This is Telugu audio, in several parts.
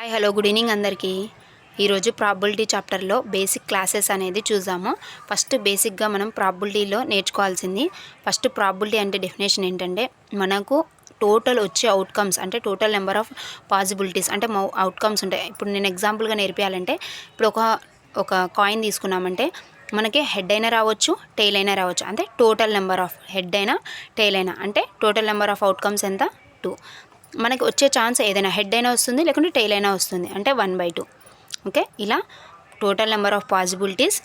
హాయ్ హలో గుడ్ ఈవినింగ్ అందరికీ. ఈరోజు ప్రాబబిలిటీ చాప్టర్లో బేసిక్ క్లాసెస్ అనేది చూద్దాము. ఫస్ట్ బేసిక్గా మనం ప్రాబబిలిటీలో నేర్చుకోవాల్సింది ఫస్ట్ ప్రాబబిలిటీ అంటే డెఫినేషన్ ఏంటంటే మనకు టోటల్ వచ్చే అవుట్కమ్స్ అంటే టోటల్ నెంబర్ ఆఫ్ పాసిబిలిటీస్ అంటే అవుట్కమ్స్ ఉంటాయి. ఇప్పుడు నేను ఎగ్జాంపుల్గా నేర్పించాలంటే ఇప్పుడు ఒక కాయిన్ తీసుకున్నామంటే మనకి హెడ్ అయినా రావచ్చు, టెయిల్ అయినా రావచ్చు. అంటే టోటల్ నెంబర్ ఆఫ్ హెడ్ అయినా టెయిల్ అయినా అంటే టోటల్ నెంబర్ ఆఫ్ అవుట్కమ్స్ ఎంత 2. మనకి వచ్చే ఛాన్స్ ఏదైనా హెడ్ అయినా వస్తుంది, లేకుంటే టెయిల్ అయినా వస్తుంది, అంటే 1/2. ఓకే, ఇలా టోటల్ నెంబర్ ఆఫ్ పాసిబిలిటీస్.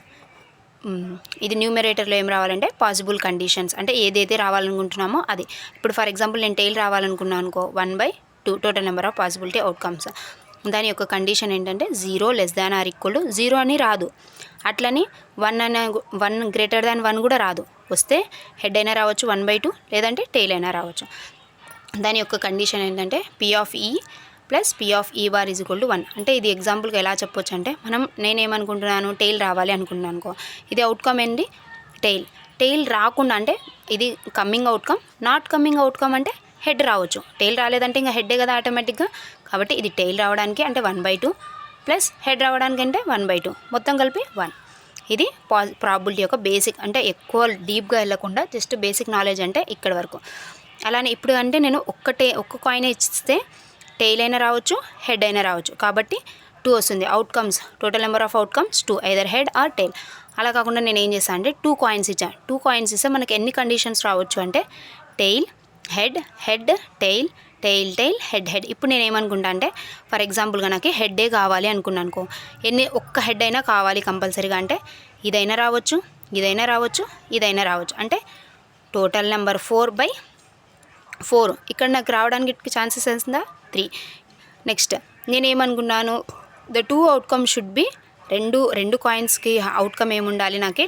ఇది న్యూమరేటర్లో ఏం రావాలంటే పాసిబుల్ కండిషన్స్, అంటే ఏదైతే రావాలనుకుంటున్నామో అది. ఇప్పుడు ఫర్ ఎగ్జాంపుల్ నేను టెయిల్ రావాలనుకున్నాను అనుకో, 1/2 total number of possibility outcomes. దాని యొక్క కండిషన్ ఏంటంటే 0 <= 0 అని రాదు, అట్లని 1 గ్రేటర్ దాన్ 1 కూడా రాదు. వస్తే హెడ్ అయినా రావచ్చు 1/2, లేదంటే టెయిల్ అయినా రావచ్చు. దాని యొక్క కండిషన్ ఏంటంటే P(e) + P(e) bar = 1. అంటే ఇది ఎగ్జాంపుల్గా ఎలా చెప్పొచ్చు అంటే నేనేమనుకుంటున్నాను, టెయిల్ రావాలి అనుకుంటున్నాను అనుకో, ఇది అవుట్కమ్ ఏంటి టెయిల్ రాకుండా అంటే ఇది coming outcome, not coming outcome అంటే హెడ్ రావచ్చు. టెయిల్ రాలేదంటే ఇంకా హెడ్డే కదా ఆటోమేటిక్గా. కాబట్టి ఇది టెయిల్ రావడానికి అంటే 1/2 ప్లస్ హెడ్ రావడానికి అంటే 1/2, మొత్తం కలిపి 1. ఇది ప్రాబబిలిటీ యొక్క బేసిక్, అంటే ఎక్కువ డీప్గా వెళ్ళకుండా జస్ట్ బేసిక్ నాలెడ్జ్ అంటే ఇక్కడ వరకు. అలానే ఇప్పుడు అంటే నేను ఒక్క కాయిన్ ఇస్తే టెయిల్ అయినా రావచ్చు, హెడ్ అయినా రావచ్చు. కాబట్టి 2 వస్తుంది outcomes. Total number of outcomes 2, either head or tail. అలా కాకుండా నేను ఏం చేస్తాను అంటే 2 కాయిన్స్ ఇచ్చాను. 2 కాయిన్స్ ఇస్తే మనకి ఎన్ని కండిషన్స్ రావచ్చు అంటే టెయిల్, హెడ్, టెయిల్, హెడ్. ఇప్పుడు నేను ఏమనుకుంటా అంటే ఫర్ ఎగ్జాంపుల్గా నాకు హెడ్డే కావాలి అనుకున్నాను అనుకో, ఒక్క హెడ్ అయినా కావాలి కంపల్సరీగా. అంటే ఇదైనా రావచ్చు, ఇదైనా రావచ్చు. అంటే టోటల్ నెంబర్ 4/4 ఇక్కడ నాకు రావడానికి ఛాన్సెస్ ఎంతుందా 3. నెక్స్ట్ నేనేమనుకున్నాను, ద 2 అవుట్కమ్ షుడ్ బి, రెండు కాయిన్స్కి అవుట్కమ్ ఏముండాలి, నాకే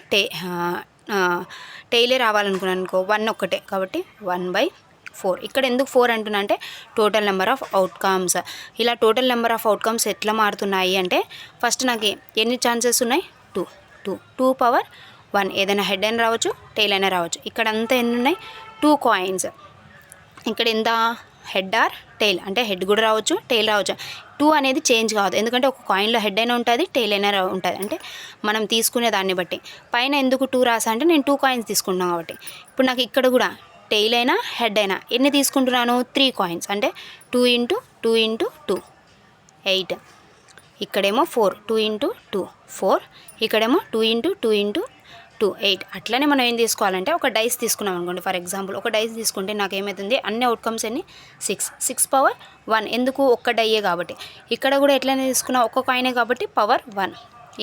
టెయిలే రావాలనుకున్నాను అనుకో, 1 ఒక్కటే. కాబట్టి 1/4. ఇక్కడ ఎందుకు 4 అంటున్నా అంటే టోటల్ నెంబర్ ఆఫ్ అవుట్కమ్స్. ఇలా టోటల్ నెంబర్ ఆఫ్ అవుట్కమ్స్ ఎట్లా మారుతున్నాయి అంటే ఫస్ట్ నాకు ఎన్ని ఛాన్సెస్ ఉన్నాయి, 2/1. ఏదైనా హెడ్ అయినా రావచ్చు, టెయిల్ అయినా రావచ్చు. ఇక్కడ అంతా ఎన్ని ఉన్నాయి, 2 కాయిన్స్. ఇక్కడ ఎంత హెడ్ ఆర్ టెయిల్, అంటే హెడ్ కూడా రావచ్చు, టెయిల్ రావచ్చు. 2 అనేది చేంజ్ కావద్దు, ఎందుకంటే ఒక కాయిన్లో హెడ్ అయినా ఉంటుంది, టెయిల్ అయినా ఉంటుంది. అంటే మనం తీసుకునే దాన్ని బట్టి. పైన ఎందుకు 2 రాసా అంటే నేను 2 కాయిన్స్ తీసుకుంటున్నాను కాబట్టి. ఇప్పుడు నాకు ఇక్కడ కూడా టెయిల్ అయినా హెడ్ అయినా ఎన్ని తీసుకుంటున్నాను, 3 కాయిన్స్. అంటే 2 × 2 × 2 8. ఇక్కడేమో 4, 2 × 2 4. ఇక్కడేమో 2 × 2 × 2 8. అట్లనే మనం ఏం తీసుకోవాలంటే ఒక డైస్ తీసుకున్నాం అనుకోండి. ఫర్ ఎగ్జాంపుల్ ఒక డైస్ తీసుకుంటే నాకు ఏమవుతుంది, అన్ని అవుట్కమ్స్ ఎన్ని 6/1. ఎందుకు ఒక్క డైయే కాబట్టి. ఇక్కడ కూడా ఎట్లనే తీసుకున్నా ఒక్క కాయినే కాబట్టి పవర్ 1.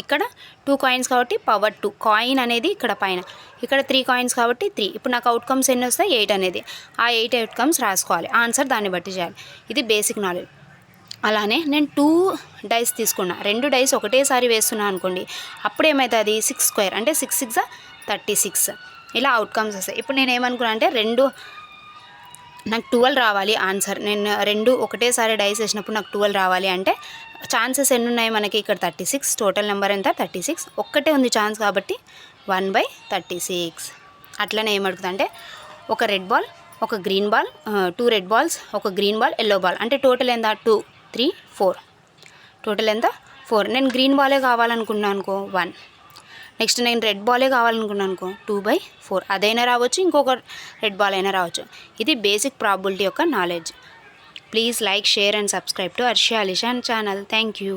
ఇక్కడ 2 కాయిన్స్ కాబట్టి పవర్ 2. కాయిన్ అనేది ఇక్కడ పైన, ఇక్కడ 3 కాయిన్స్ కాబట్టి 3. ఇప్పుడు నాకు అవుట్కమ్స్ ఎన్ని వస్తాయి, 8 అనేది. ఆ 8 అవుట్కమ్స్ రాసుకోవాలి, ఆన్సర్ దాన్ని బట్టి చేయాలి. ఇది బేసిక్ నాలెడ్జ్. అలానే నేను 2 డైస్ తీసుకున్నా, 2 డైస్ ఒకటేసారి వేస్తున్నాను అనుకోండి, అప్పుడు ఏమవుతుంది 6² అంటే 6 × 6 = 36. ఇలా అవుట్కమ్స్ వస్తాయి. ఇప్పుడు నేను ఏమనుకున్నా అంటే నాకు 12 రావాలి ఆన్సర్. నేను 2 ఒకటేసారి డైస్ వేసినప్పుడు నాకు 12 రావాలి అంటే ఛాన్సెస్ ఎన్ని ఉన్నాయి మనకి, ఇక్కడ 36. టోటల్ నెంబర్ ఎంత 36. ఒక్కటే ఉంది ఛాన్స్ కాబట్టి 1/36. అట్లనే ఏమడుగుతా అంటే ఒక రెడ్ బాల్, ఒక గ్రీన్ బాల్, 2 రెడ్ బాల్స్, ఒక గ్రీన్ బాల్, ఎల్లో బాల్. అంటే టోటల్ ఎంత 2 3 4. టోటల్ ఎంత 4. నేను గ్రీన్ బాలే కావాలనుకున్నాను అనుకో 1. నెక్స్ట్ నేను రెడ్ బాలే కావాలనుకున్నాను అనుకో 2/4. అదైనా రావచ్చు, ఇంకొక రెడ్ బాల్ అయినా రావచ్చు. ఇది బేసిక్ ప్రాబబిలిటీ యొక్క knowledge. Please like, share and subscribe to Arshiya Alishan channel. Thank you.